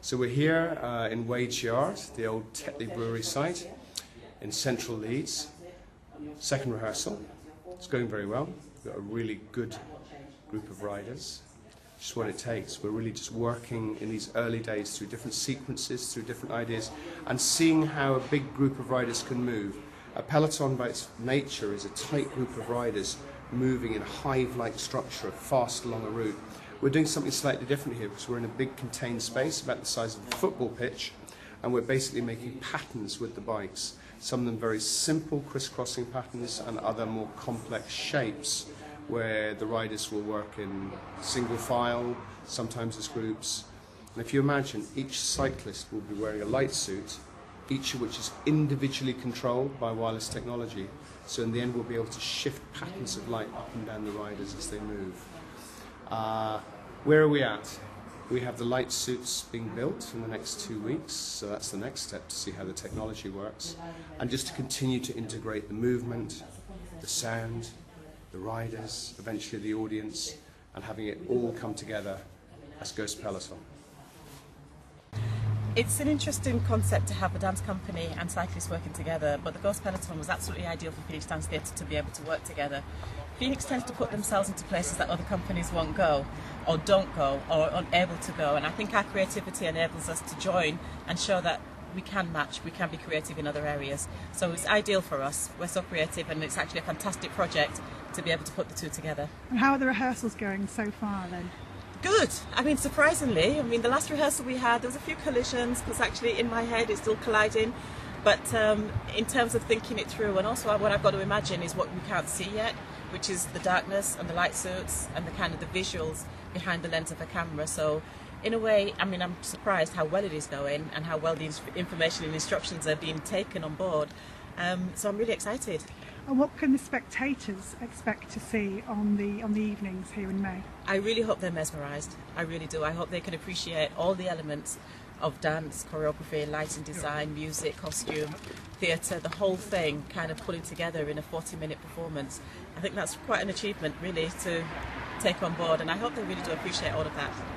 So we're here in Wade's Yard, the old Tetley Brewery site in central Leeds. Second rehearsal. It's going very well. We've got a really good group of riders. Just what it takes. We're really just working in these early days through different sequences, through different ideas, and seeing how a big group of riders can move. A peloton by its nature is a tight group of riders moving in a hive-like structure fast along a route. We're doing something slightly different here because we're in a big contained space about the size of a football pitch, and we're basically making patterns with the bikes. Some of them very simple crisscrossing patterns and other more complex shapes where the riders will work in single file, sometimes as groups. And if you imagine, each cyclist will be wearing a light suit, each of which is individually controlled by wireless technology. So in the end we'll be able to shift patterns of light up and down the riders as they move. Where are we at? We have the light suits being built in the next 2 weeks, so that's the next step to see how the technology works. And just to continue to integrate the movement, the sound, the riders, eventually the audience, and having it all come together as Ghost Peloton. It's an interesting concept to have a dance company and cyclists working together, but the Ghost Peloton was absolutely ideal for Phoenix Dance Theatre to be able to work together. Phoenix tends to put themselves into places that other companies won't go, or don't go, or are unable to go, and I think our creativity enables us to join and show that we can match, we can be creative in other areas. So it's ideal for us. We're so creative, and it's actually a fantastic project to be able to put the two together. And how are the rehearsals going so far then? Good. I mean, surprisingly, the last rehearsal we had, there was a few collisions because actually in my head it's still colliding. But in terms of thinking it through, and also what I've got to imagine is what we can't see yet, which is the darkness and the light suits and the kind of the visuals behind the lens of a camera. So in a way, I'm surprised how well it is going and how well the information and instructions are being taken on board. So I'm really excited. And what can the spectators expect to see on the evenings here in May? I really hope they're mesmerised. I really do. I hope they can appreciate all the elements of dance, choreography, lighting design, music, costume, theatre, the whole thing kind of pulling together in a 40-minute performance. I think that's quite an achievement really to take on board, and I hope they really do appreciate all of that.